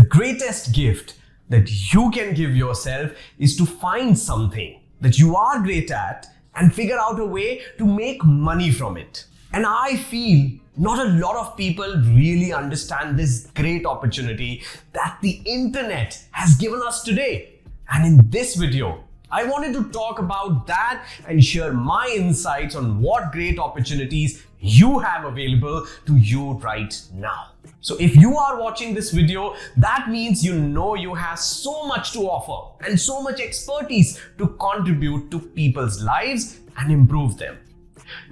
greatest gift that you can give yourself is to find something that you are great at and figure out a way to make money from it. And I feel not a lot of people really understand this great opportunity that the internet has given us today. And in this video, I wanted to talk about that and share my insights on what great opportunities you have available to you right now. So if you are watching this video, that means you know you have so much to offer and so much expertise to contribute to people's lives and improve them.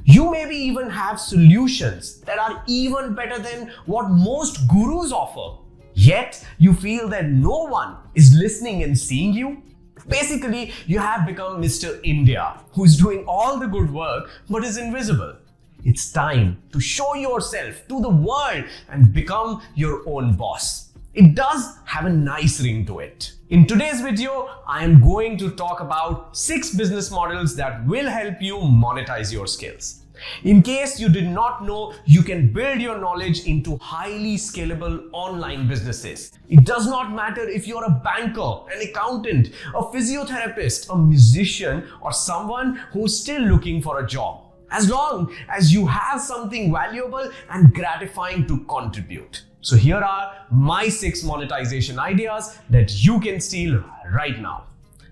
You maybe even have solutions that are even better than what most gurus offer. Yet you feel that no one is listening and seeing you. Basically, you have become Mr. India, who is doing all the good work but is invisible. It's time to show yourself to the world and become your own boss. It does have a nice ring to it. In today's video, I am going to talk about 6 business models that will help you monetize your skills. In case you did not know, you can build your knowledge into highly scalable online businesses. It does not matter if you're a banker, an accountant, a physiotherapist, a musician, or someone who's still looking for a job. As long as you have something valuable and gratifying to contribute. So here are my 6 monetization ideas that you can steal right now.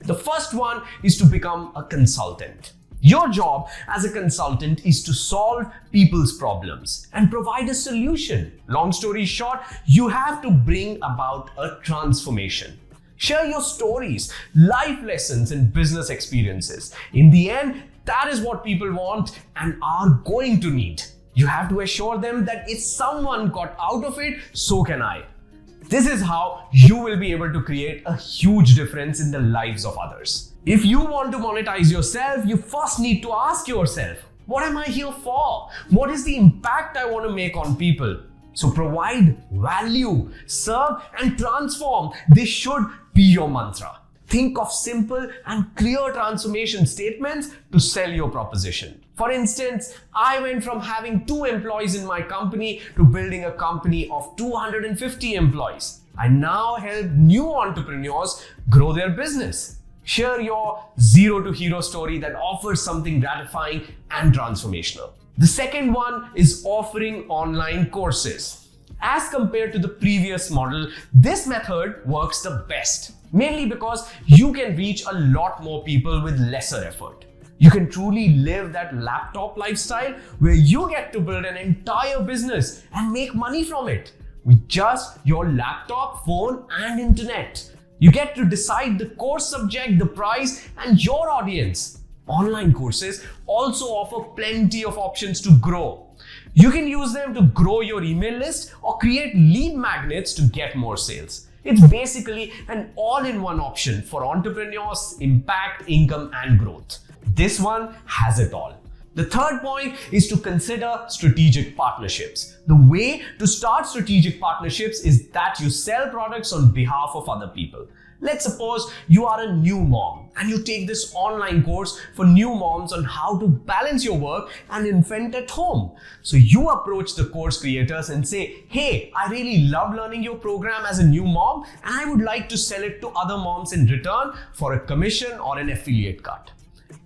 The first one is to become a consultant. Your job as a consultant is to solve people's problems and provide a solution. Long story short, you have to bring about a transformation. Share your stories, life lessons, and business experiences. In the end, that is what people want and are going to need. You have to assure them that if someone got out of it, so can I. This is how you will be able to create a huge difference in the lives of others. If you want to monetize yourself, you first need to ask yourself, what am I here for? What is the impact I want to make on people? So provide value, serve, and transform. This should be your mantra. Think of simple and clear transformation statements to sell your proposition. For instance, I went from having 2 employees in my company to building a company of 250 employees. I now help new entrepreneurs grow their business. Share your zero to hero story that offers something gratifying and transformational. The second one is offering online courses. As compared to the previous model, this method works the best. Mainly because you can reach a lot more people with lesser effort. You can truly live that laptop lifestyle where you get to build an entire business and make money from it with just your laptop, phone, and internet. You get to decide the course subject, the price, and your audience. Online courses also offer plenty of options to grow. You can use them to grow your email list or create lead magnets to get more sales. It's basically an all-in-one option for entrepreneurs, impact, income, and growth. This one has it all. The third point is to consider strategic partnerships. The way to start strategic partnerships is that you sell products on behalf of other people. Let's suppose you are a new mom and you take this online course for new moms on how to balance your work and infant at home. So you approach the course creators and say, hey, I really love learning your program as a new mom and I would like to sell it to other moms in return for a commission or an affiliate cut.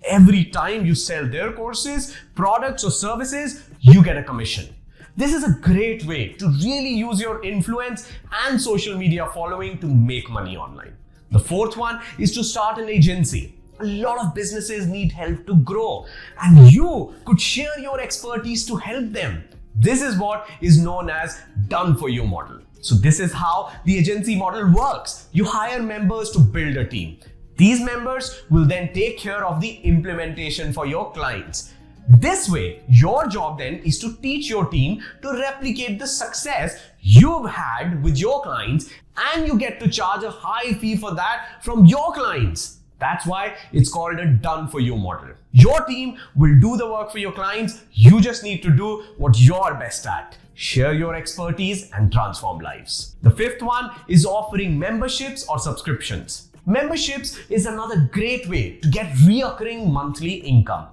Every time you sell their courses, products, or services, you get a commission. This is a great way to really use your influence and social media following to make money online. The fourth one is to start an agency. A lot of businesses need help to grow, and you could share your expertise to help them. This is what is known as done for you model. So this is how the agency model works. You hire members to build a team. These members will then take care of the implementation for your clients. This way, your job then is to teach your team to replicate the success you've had with your clients, and you get to charge a high fee for that from your clients. That's why it's called a done for you model. Your team will do the work for your clients. You just need to do what you're best at. Share your expertise and transform lives. The fifth one is offering memberships or subscriptions. Memberships is another great way to get reoccurring monthly income.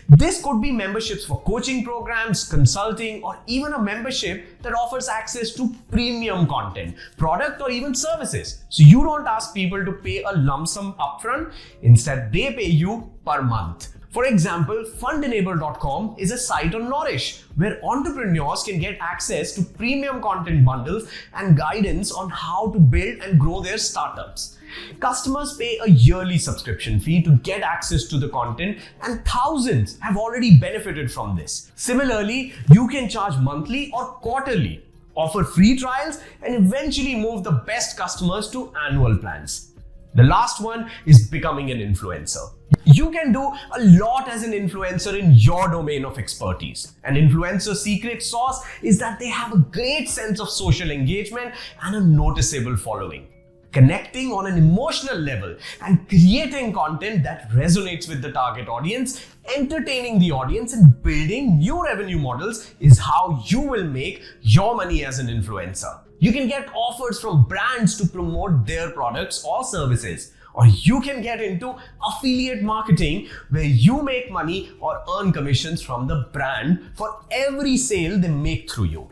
This could be memberships for coaching programs, consulting, or even a membership that offers access to premium content, product, or even services. So you don't ask people to pay a lump sum upfront, instead they pay you per month. For example, fundenable.com is a site on Nourish where entrepreneurs can get access to premium content bundles and guidance on how to build and grow their startups. Customers pay a yearly subscription fee to get access to the content, and thousands have already benefited from this. Similarly, you can charge monthly or quarterly, offer free trials, and eventually move the best customers to annual plans. The last one is becoming an influencer. You can do a lot as an influencer in your domain of expertise. An influencer's secret sauce is that they have a great sense of social engagement and a noticeable following. Connecting on an emotional level and creating content that resonates with the target audience, entertaining the audience, and building new revenue models is how you will make your money as an influencer. You can get offers from brands to promote their products or services, or you can get into affiliate marketing where you make money or earn commissions from the brand for every sale they make through you.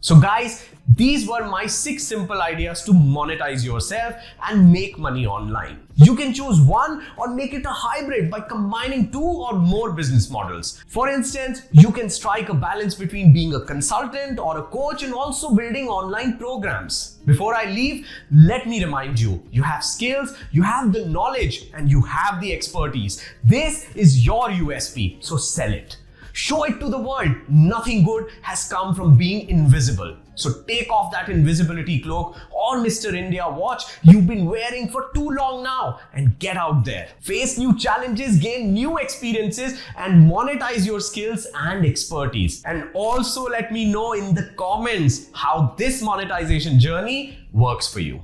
So guys, these were my 6 simple ideas to monetize yourself and make money online. You can choose one or make it a hybrid by combining 2 or more business models. For instance, you can strike a balance between being a consultant or a coach and also building online programs. Before I leave, let me remind you, you have skills, you have the knowledge, and you have the expertise. This is your USP, so sell it. Show it to the world. Nothing good has come from being invisible. So take off that invisibility cloak or Mr. India watch you've been wearing for too long now and get out there. Face new challenges, gain new experiences, and monetize your skills and expertise. And also let me know in the comments how this monetization journey works for you.